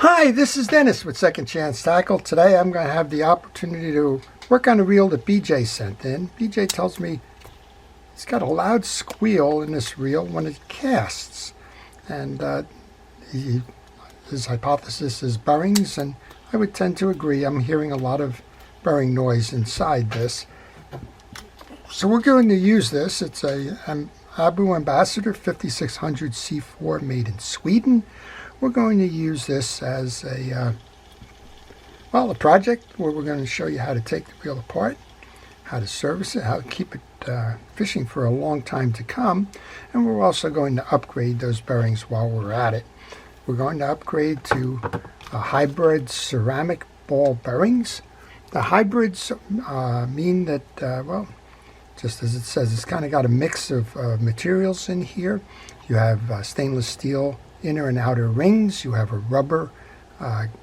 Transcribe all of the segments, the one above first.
Hi, this is Dennis with Second Chance Tackle. Today I'm going to have the opportunity to work on a reel that BJ sent in. BJ tells me it's got a loud squeal in this reel when it casts. And his hypothesis is bearings, and I would tend to agree. I'm hearing a lot of bearing noise inside this. So we're going to use this. It's a Abu Ambassadeur 5600 C4 made in Sweden. We're going to use this as a project where we're going to show you how to take the reel apart, how to service it, how to keep it fishing for a long time to come, and we're also going to upgrade those bearings while we're at it. We're going to upgrade to hybrid ceramic ball bearings. The hybrids mean that, just as it says, it's kind of got a mix of materials in here. You have stainless steel inner and outer rings, you have a rubber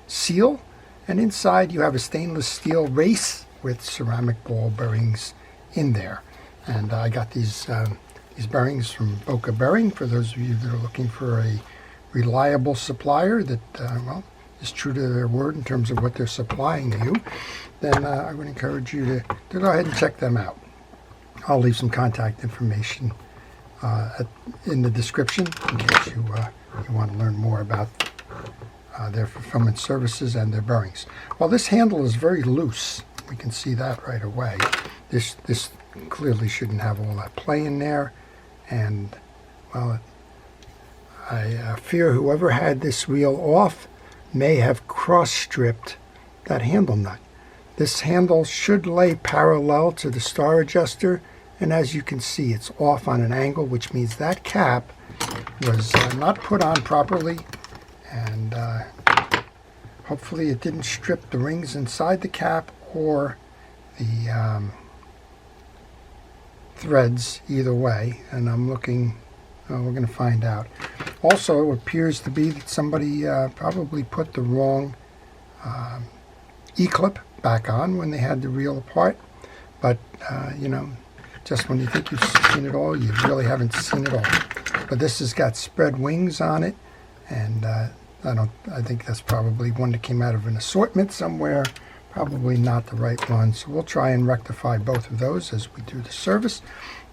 seal, and inside you have a stainless steel race with ceramic ball bearings in there. And I got these bearings from Boca bearing, for those of you that are looking for a reliable supplier that is true to their word in terms of what they're supplying you. Then I would encourage you to go ahead and check them out. I'll leave some contact information in the description in case you want to learn more about their fulfillment services and their bearings. Well, this handle is very loose. We can see that right away. This clearly shouldn't have all that play in there, and well, I fear whoever had this reel off may have cross-stripped that handle nut. This handle should lay parallel to the star adjuster, and as you can see, it's off on an angle, which means that cap was not put on properly, and hopefully it didn't strip the rings inside the cap or the threads either way. And I'm looking, we're going to find out. Also, it appears to be that somebody probably put the wrong E-clip back on when they had the reel apart, but just when you think you've seen it all, you really haven't seen it all. But this has got spread wings on it, and I think that's probably one that came out of an assortment somewhere, probably not the right one. So we'll try and rectify both of those as we do the service.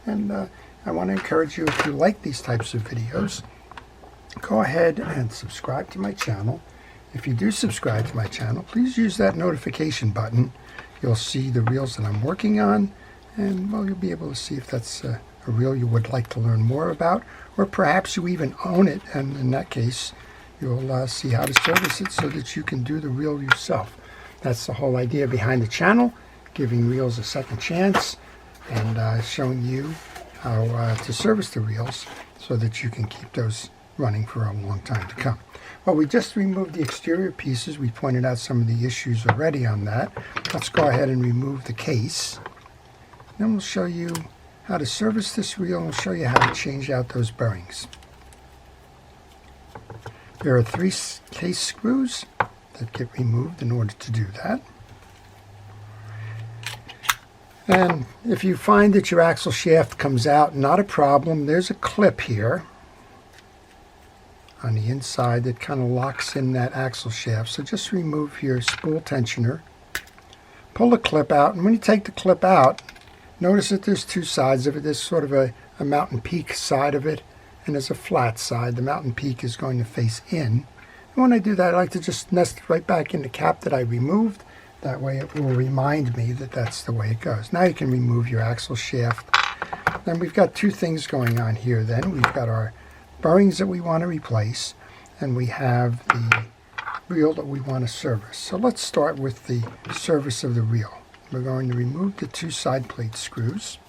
And I want to encourage you, if you like these types of videos, go ahead and subscribe to my channel. If you do subscribe to my channel, please use that notification button. You'll see the reels that I'm working on, and well, you'll be able to see if that's a reel you would like to learn more about, or perhaps you even own it, and in that case you'll see how to service it so that you can do the reel yourself. That's the whole idea behind the channel, giving reels a second chance and showing you how to service the reels so that you can keep those running for a long time to come. Well, we just removed the exterior pieces. We pointed out some of the issues already on that. Let's go ahead and remove the case. Then we'll show you how to service this reel, and we'll show you how to change out those bearings. There are 3 case screws that get removed in order to do that. And if you find that your axle shaft comes out, not a problem. There's a clip here on the inside that kind of locks in that axle shaft. So just remove your spool tensioner, pull the clip out, and when you take the clip out, notice that there's 2 sides of it. There's sort of a mountain peak side of it, and there's a flat side. The mountain peak is going to face in. And when I do that, I like to just nest it right back in the cap that I removed. That way it will remind me that that's the way it goes. Now you can remove your axle shaft. Then we've got 2 things going on here then. We've got our bearings that we want to replace, and we have the reel that we want to service. So let's start with the service of the reel. We're going to remove the 2 side plate screws.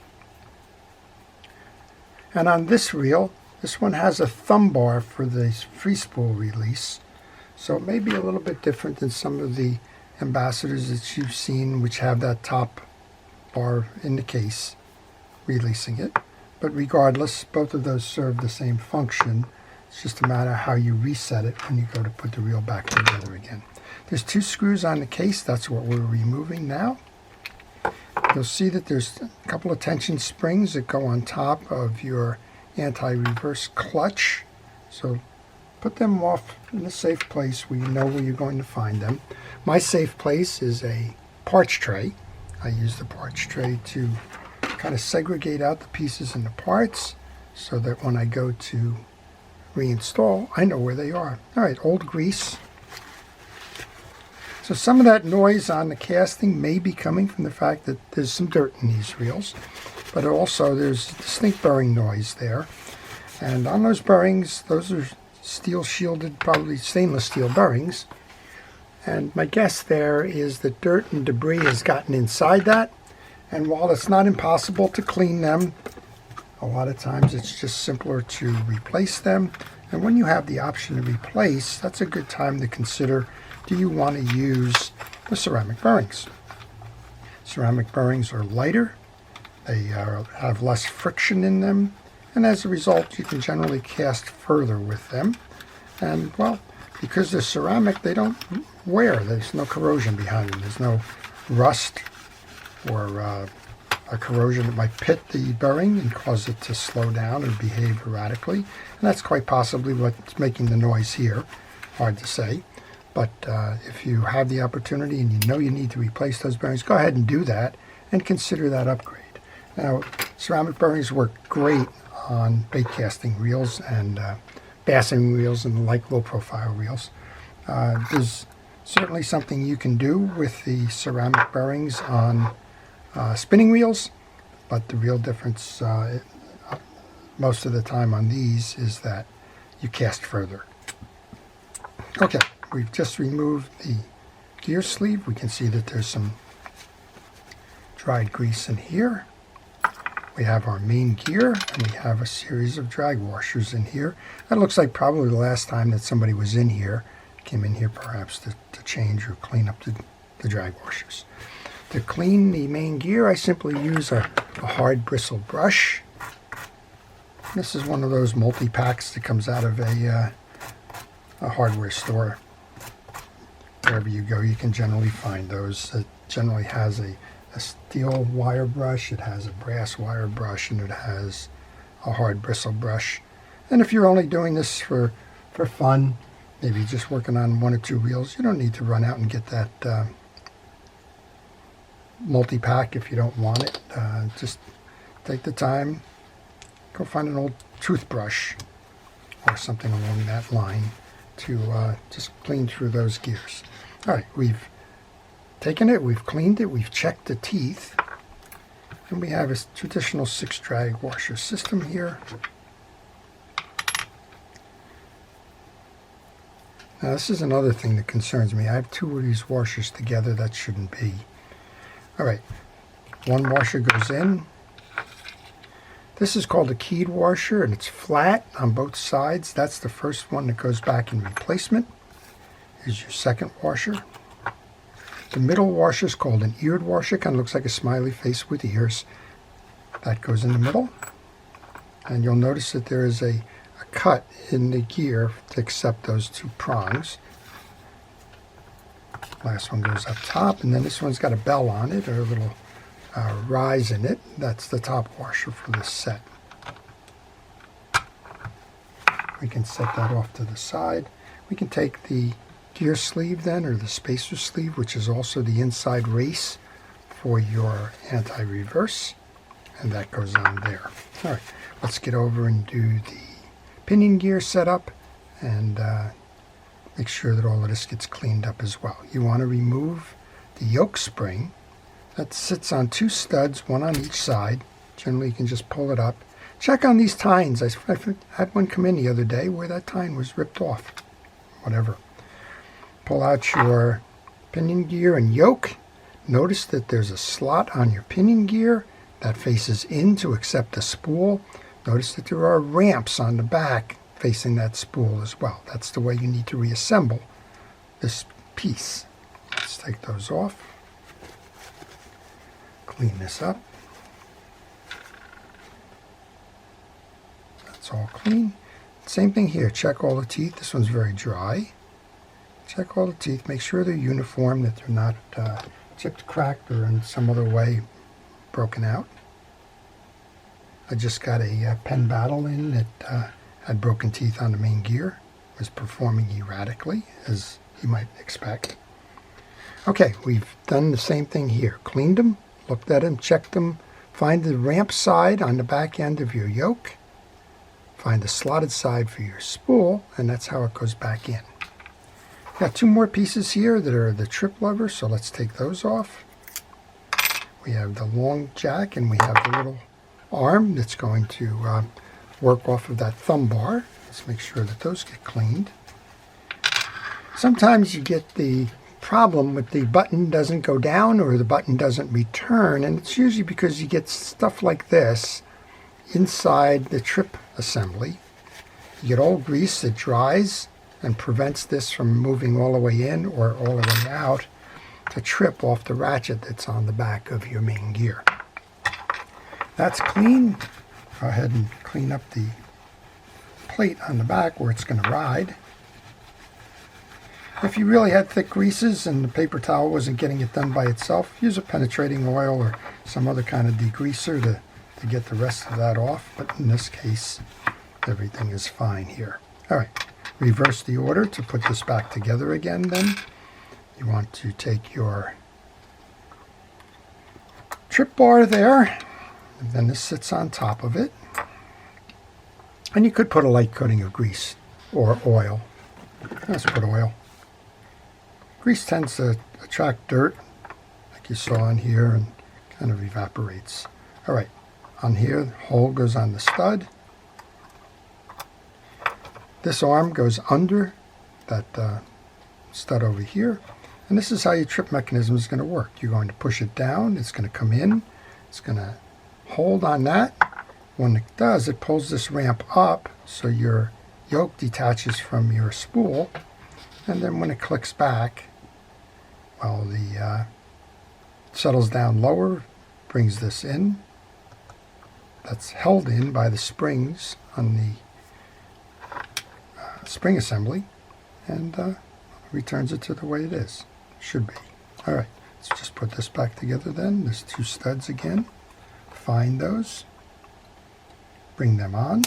And on this reel, this one has a thumb bar for the free spool release. So it may be a little bit different than some of the Ambassadors that you've seen, which have that top bar in the case releasing it. But regardless, both of those serve the same function. It's just a matter of how you reset it when you go to put the reel back together again. There's 2 screws on the case. That's what we're removing now. You'll see that there's a couple of tension springs that go on top of your anti-reverse clutch. So put them off in a safe place where you know where you're going to find them. My safe place is a parts tray. I use the parts tray to kind of segregate out the pieces and the parts so that when I go to reinstall, I know where they are. All right, old grease. So some of that noise on the casting may be coming from the fact that there's some dirt in these reels, but also there's distinct burring noise there. And on those bearings, those are steel shielded, probably stainless steel bearings. And my guess there is that dirt and debris has gotten inside that. And while it's not impossible to clean them, a lot of times it's just simpler to replace them. And when you have the option to replace, that's a good time to consider, do you want to use the ceramic bearings? Ceramic bearings are lighter, they have less friction in them, and as a result you can generally cast further with them. And well, because they're ceramic, they don't wear. There's no corrosion behind them. There's no rust or a corrosion that might pit the bearing and cause it to slow down or behave erratically. And that's quite possibly what's making the noise here. Hard to say. But if you have the opportunity and you know you need to replace those bearings, go ahead and do that and consider that upgrade. Now, ceramic bearings work great on bait casting reels and bassing reels and like low profile reels. There's certainly something you can do with the ceramic bearings on spinning reels, but the real difference most of the time on these is that you cast further. Okay, we've just removed the gear sleeve. We can see that there's some dried grease in here. We have our main gear, and we have a series of drag washers in here. That looks like probably the last time that somebody was in here, came in here perhaps to change or clean up the drag washers. To clean the main gear, I simply use a hard bristle brush. This is one of those multi-packs that comes out of a hardware store. Wherever you go, you can generally find those. It generally has a steel wire brush, it has a brass wire brush, and it has a hard bristle brush. And if you're only doing this for fun, maybe just working on one or two reels, you don't need to run out and get that multi-pack if you don't want it. Just take the time, go find an old toothbrush or something along that line to just clean through those gears. All right, we've taken it, we've cleaned it, we've checked the teeth, and we have a traditional 6 drag washer system here. Now this is another thing that concerns me. I have 2 of these washers together. That shouldn't be. All right, one washer goes in. This is called a keyed washer, and it's flat on both sides. That's the first one that goes back in replacement. Here's your second washer. The middle washer is called an eared washer. Kind of looks like a smiley face with ears. That goes in the middle. And you'll notice that there is a cut in the gear to accept those 2 prongs. Last one goes up top, and then this one's got a bell on it, or a little rise in it. That's the top washer for this set. We can set that off to the side. We can take the gear sleeve then, or the spacer sleeve, which is also the inside race for your anti-reverse, and that goes on there. All right, let's get over and do the pinion gear setup and make sure that all of this gets cleaned up as well. You want to remove the yoke spring that sits on 2 studs, one on each side. Generally you can just pull it up. Check on these tines. I had one come in the other day where that tine was ripped off. Whatever. Pull out your pinion gear and yoke. Notice that there's a slot on your pinion gear that faces in to accept the spool. Notice that there are ramps on the back facing that spool as well. That's the way you need to reassemble this piece. Let's take those off. Clean this up. That's all clean. Same thing here. Check all the teeth. This one's very dry. Check all the teeth. Make sure they're uniform, that they're not chipped, cracked, or in some other way broken out. I just got a pen battle in that had broken teeth on the main gear. was performing erratically, as you might expect. Okay, we've done the same thing here. Cleaned them, looked at them, checked them. Find the ramp side on the back end of your yoke. Find the slotted side for your spool, and that's how it goes back in. Got two more pieces here that are the trip levers, so let's take those off. We have the long jack, and we have the little arm that's going to work off of that thumb bar. Let's make sure that those get cleaned. Sometimes you get the problem with the button doesn't go down or the button doesn't return, and it's usually because you get stuff like this inside the trip assembly. You get old grease that dries and prevents this from moving all the way in or all the way out to trip off the ratchet that's on the back of your main gear. That's clean. Go ahead and clean up the plate on the back where it's going to ride. If you really had thick greases and the paper towel wasn't getting it done by itself, use a penetrating oil or some other kind of degreaser to get the rest of that off. But in this case, everything is fine here. All right, reverse the order to put this back together again then. You want to take your trip bar there, and then this sits on top of it. And you could put a light coating of grease or oil. Let's put oil. Grease tends to attract dirt, like you saw in here, and kind of evaporates. All right, on here, the hole goes on the stud. This arm goes under that stud over here, and this is how your trip mechanism is going to work. You're going to push it down, it's going to come in, it's going to hold on that. When it does, it pulls this ramp up so your yoke detaches from your spool, and then when it clicks back, well, the settles down lower, brings this in. That's held in by the springs on the spring assembly, and returns it to the way it is. Should be. All right, let's just put this back together then. There's two studs again. Find those. Bring them on.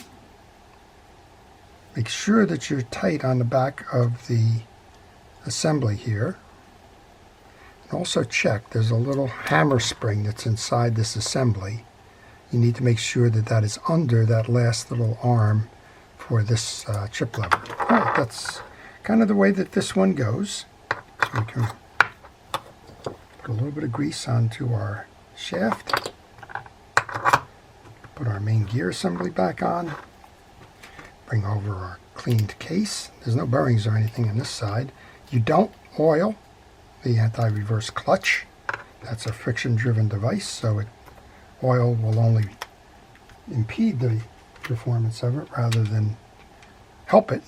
Make sure that you're tight on the back of the assembly here. And also check, there's a little hammer spring that's inside this assembly. You need to make sure that that is under that last little arm for this trip lever. All right, that's kind of the way that this one goes. So we can put a little bit of grease onto our shaft. Put our main gear assembly back on. Bring over our cleaned case. There's no bearings or anything on this side. You don't oil the anti-reverse clutch. That's a friction-driven device, so oil will only impede the performance of it rather than help it.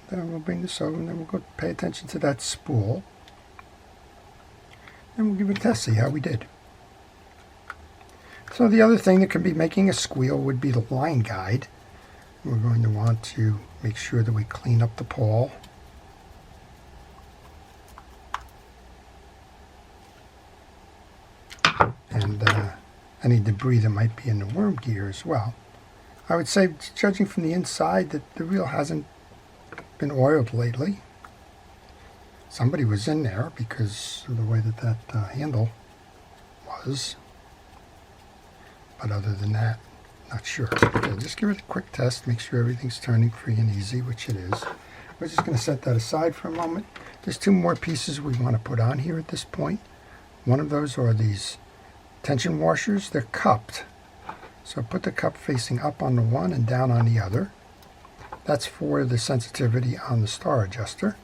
And then we'll bring this over, and then we'll go pay attention to that spool. And we'll give it a test, see how we did. So the other thing that could be making a squeal would be the line guide. We're going to want to make sure that we clean up the pawl. And any debris that might be in the worm gear as well. I would say, judging from the inside, that the reel hasn't been oiled lately. Somebody was in there because of the way that that handle was. But other than that, not sure. Okay, just give it a quick test, make sure everything's turning free and easy, which it is. We're just going to set that aside for a moment. There's two more pieces we want to put on here at this point. One of those are these tension washers. They're cupped. So put the cup facing up on the one and down on the other. That's for the sensitivity on the star adjuster.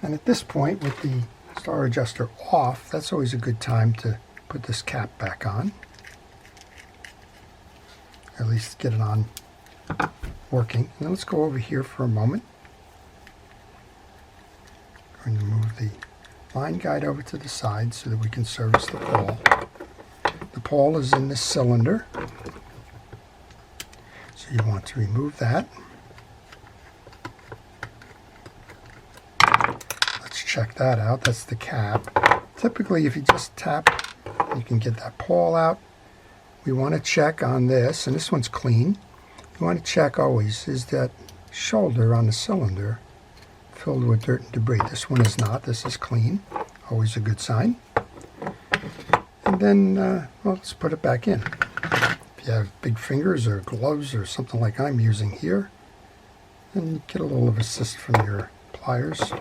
And at this point, with the star adjuster off, that's always a good time to put this cap back on. At least get it on working. Now let's go over here for a moment. I'm going to move the line guide over to the side so that we can service the pawl. The pawl is in this cylinder, so you want to remove that. Let's check that out. That's the cap. Typically, if you just tap, you can get that pawl out. We want to check on this, and this one's clean. you want to check always, is that shoulder on the cylinder filled with dirt and debris. This one is not. This is clean. Always a good sign. And then, well, let's put it back in. If you have big fingers or gloves or something like I'm using here, then you get a little of assist from your pliers.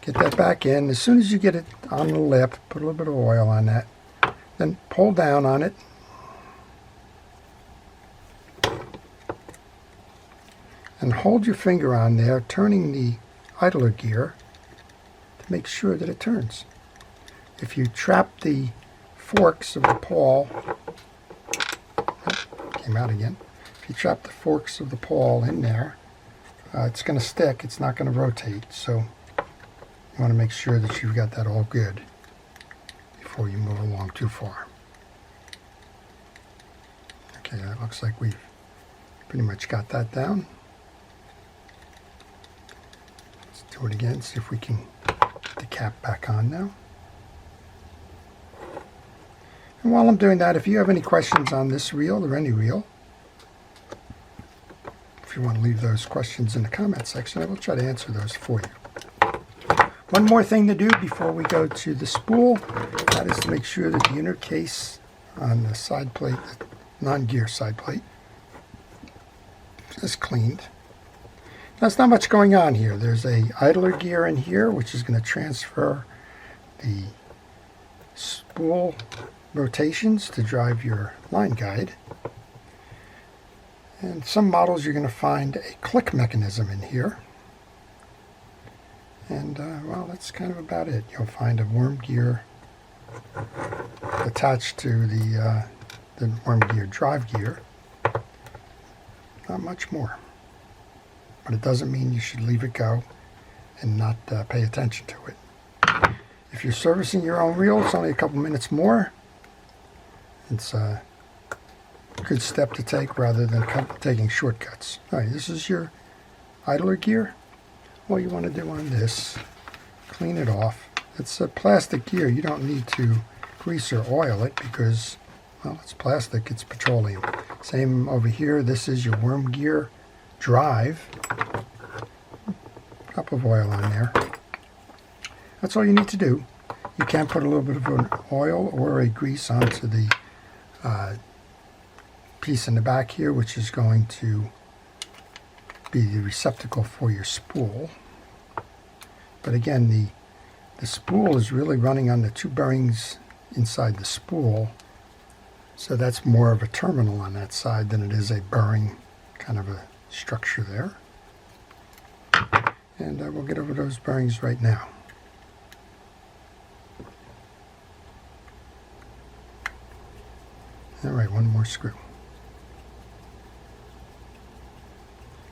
Get that back in. As soon as you get it on the lip, put a little bit of oil on that. Then pull down on it. And hold your finger on there, turning the idler gear to make sure that it turns. If you trap the forks of the pawl, came out again. If you trap the forks of the pawl in there, it's going to stick. It's not going to rotate. So you want to make sure that you've got that all good before you move along too far. Okay, that looks like we've pretty much got that down. Let's do it again, see if we can get the cap back on now. And while I'm doing that, if you have any questions on this reel or any reel, if you want to leave those questions in the comment section, I will try to answer those for you. One more thing to do before we go to the spool, that is to make sure that the inner case on the side plate, the non-gear side plate, is cleaned. There's not much going on here. There's a idler gear in here, which is going to transfer the spool rotations to drive your line guide. And some models you're going to find a click mechanism in here. And well, that's kind of about it. You'll find a worm gear attached to the worm gear drive gear. Not much more. But it doesn't mean you should leave it go and not pay attention to it. If you're servicing your own reel, it's only a couple minutes more. It's a good step to take rather than taking shortcuts. All right, this is your idler gear. All you want to do on this, clean it off. It's a plastic gear. You don't need to grease or oil it because, well, it's plastic, it's petroleum. Same over here. This is your worm gear drive. Drop of oil on there. That's all you need to do. You can put a little bit of an oil or a grease onto the piece in the back here, which is going to be the receptacle for your spool. But again, the spool is really running on the two bearings inside the spool, so that's more of a terminal on that side than it is a bearing kind of a structure there. And we'll get over those bearings right now. All right, one more screw.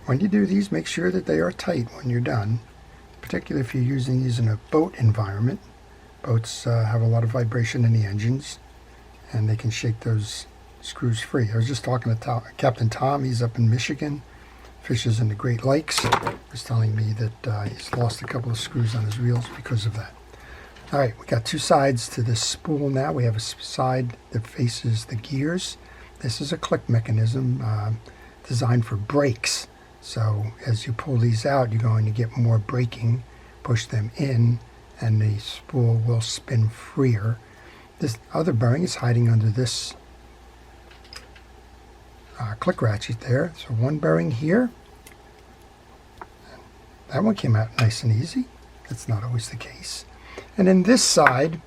When you do these, make sure that they are tight when you're done, particularly if you're using these in a boat environment. Boats have a lot of vibration in the engines, and they can shake those screws free. I was just talking to Captain Tom. He's up in Michigan, fishes in the Great Lakes. He was telling me that he's lost a couple of screws on his reels because of that. All right, we got two sides to this spool now. We have a side that faces the gears. This is a click mechanism designed for brakes. So as you pull these out, you're going to get more braking. Push them in, and the spool will spin freer. This other bearing is hiding under this click ratchet there. So one bearing here. That one came out nice and easy. That's not always the case. And in this side,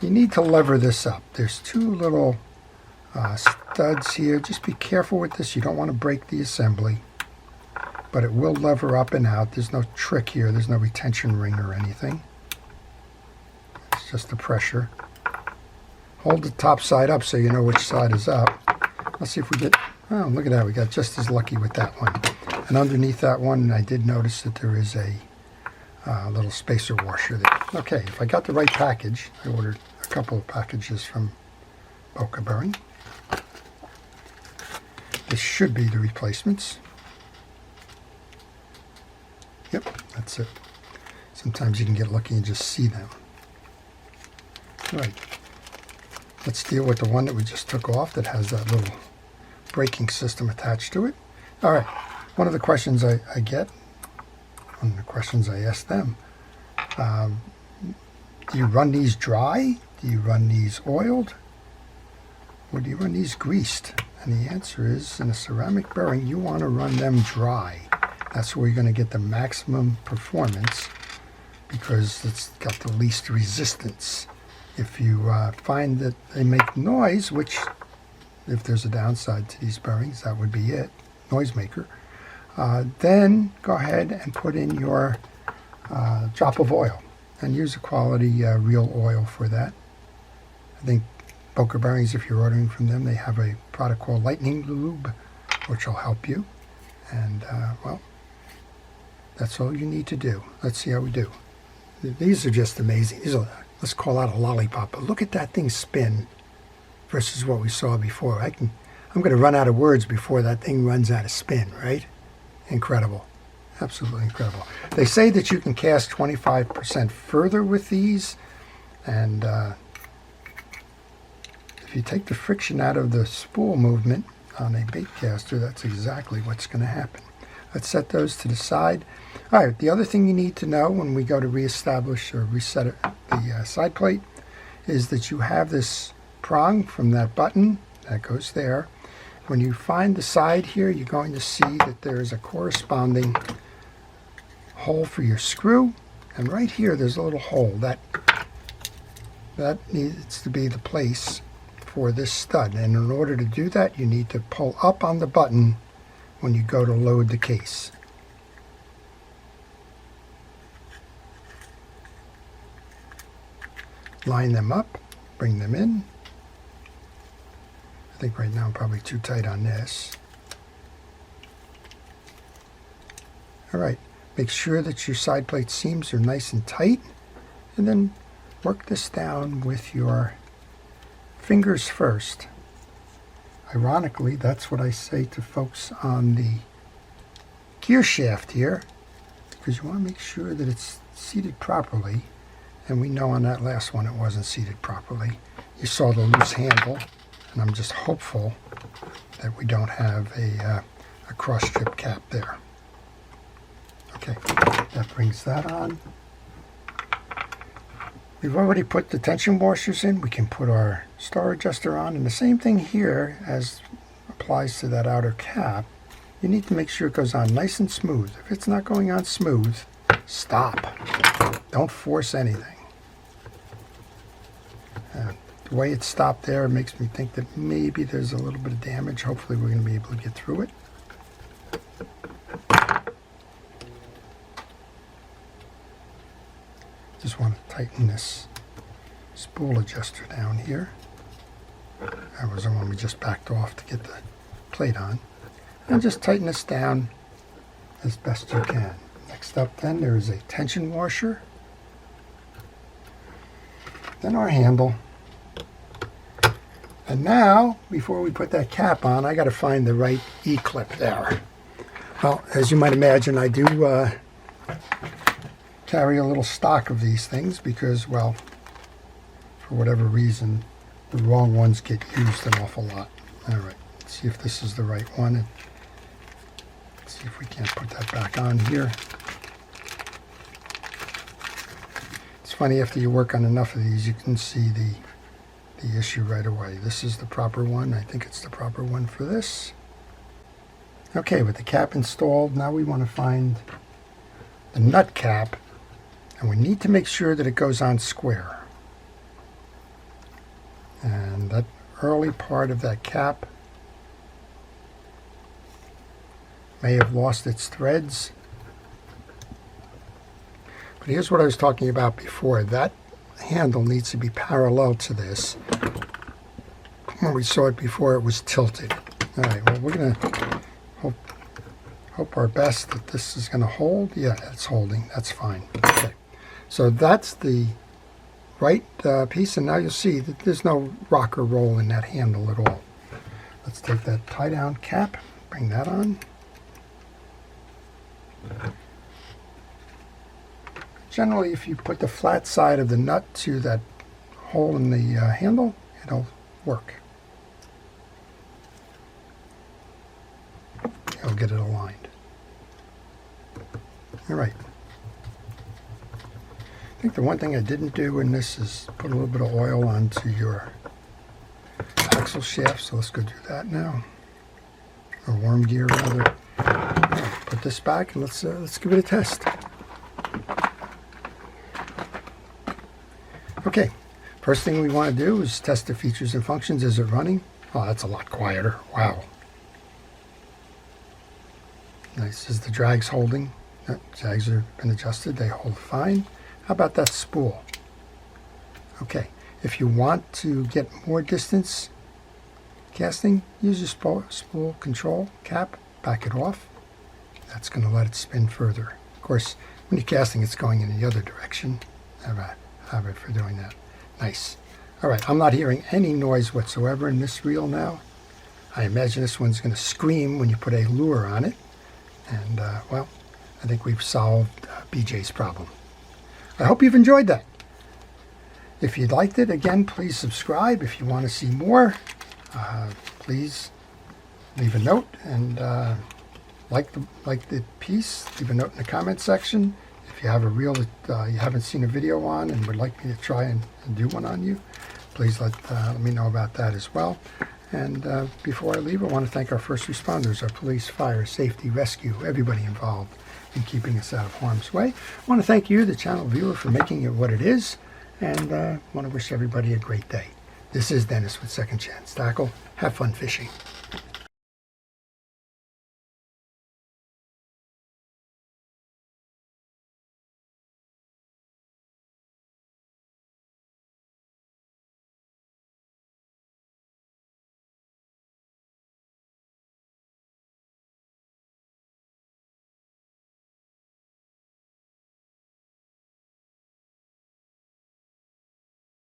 you need to lever this up. There's two little studs here. Just be careful with this. You don't want to break the assembly, but it will lever up and out. There's no trick here. There's no retention ring or anything. It's just the pressure. Hold the top side up so you know which side is up. Let's see if we get, oh, look at that. We got just as lucky with that one. And underneath that one, I did notice that there is a little spacer washer there. Okay, if I got the right package, I ordered a couple of packages from Boca Bearing. This should be the replacements. Yep, that's it. Sometimes you can get lucky and just see them. All right, let's deal with the one that we just took off that has that little braking system attached to it. All right, one of the questions I get, one of the questions I ask them, do you run these dry? Do you run these oiled? Or do you run these greased? And the answer is, in a ceramic bearing, you want to run them dry. That's where you're going to get the maximum performance because it's got the least resistance. If you find that they make noise, which if there's a downside to these bearings, that would be it, noisemaker, then go ahead and put in your drop of oil and use a quality real oil for that. I think Boca bearings, if you're ordering from them, they have a product called Lightning Lube, which will help you. And, well, that's all you need to do. Let's see how we do. These are just amazing. These are, let's call out a lollipop, but look at that thing spin versus what we saw before. I'm going to run out of words before that thing runs out of spin, right? Incredible. Absolutely incredible. They say that you can cast 25% further with these, and if you take the friction out of the spool movement on a bait caster, that's exactly what's going to happen. Let's set those to the side. All right, the other thing you need to know when we go to reestablish or reset the side plate is that you have this prong from that button that goes there. When you find the side here, you're going to see that there is a corresponding hole for your screw, and right here there's a little hole that needs to be the place for this stud, and in order to do that you need to pull up on the button when you go to load the case. Line them up, bring them in. I think right now I'm probably too tight on this. Alright, make sure that your side plate seams are nice and tight, and then work this down with your fingers first. Ironically, that's what I say to folks on the gear shaft here, because you want to make sure that it's seated properly, and we know on that last one it wasn't seated properly. You saw the loose handle, and I'm just hopeful that we don't have a cross strip cap there. Okay, that brings that on. We've already put the tension washers in. We can put our star adjuster on, and the same thing here as applies to that outer cap. You need to make sure it goes on nice and smooth. If it's not going on smooth, stop. Don't force anything. The way it stopped there makes me think that maybe there's a little bit of damage. Hopefully we're going to be able to get through it. Just want to tighten this spool adjuster down here. That was the one we just backed off to get the plate on. And just tighten this down as best you can. Next up then, there is a tension washer. Then our handle. And now, before we put that cap on, I got to find the right E-clip there. Well, as you might imagine, I do carry a little stock of these things because, well, for whatever reason, the wrong ones get used an awful lot. All right, let's see if this is the right one. And let's see if we can't put that back on here. It's funny, after you work on enough of these, you can see the issue right away. This is the proper one. I think it's the proper one for this. Okay, with the cap installed, now we want to find the nut cap, and we need to make sure that it goes on square. And that early part of that cap may have lost its threads. But here's what I was talking about before. That handle needs to be parallel to this. When we saw it before, it was tilted. All right, well, we're going to hope our best that this is going to hold. Yeah, it's holding. That's fine. Okay, so that's the right piece, and now you'll see that there's no rock or roll in that handle at all. Let's take that tie-down cap, bring that on. Generally, if you put the flat side of the nut to that hole in the handle, it'll work. I'll get it aligned. All right. I think the one thing I didn't do in this is put a little bit of oil onto your axle shaft, so let's go do that now. Or worm gear, rather. Right, put this back and let's give it a test. Okay, first thing we want to do is test the features and functions. Is it running? Oh, that's a lot quieter. Wow. Nice. Is the drags holding? Drags have been adjusted. They hold fine. How about that spool? Okay, if you want to get more distance casting, use your spool control cap, back it off. That's going to let it spin further. Of course, when you're casting, it's going in the other direction. Have it for doing that. Nice. All right, I'm not hearing any noise whatsoever in this reel now. I imagine this one's going to scream when you put a lure on it. And, well, I think we've solved BJ's problem. I hope you've enjoyed that. If you liked it, again, please subscribe. If you want to see more, please leave a note and like the piece. Leave a note in the comment section. If you have a reel that you haven't seen a video on and would like me to try and do one on you, please let me know about that as well. And before I leave, I want to thank our first responders, our police, fire, safety, rescue, everybody involved in keeping us out of harm's way. I want to thank you, the channel viewer, for making it what it is, and want to wish everybody a great day. This is Dennis with Second Chance Tackle. Have fun fishing.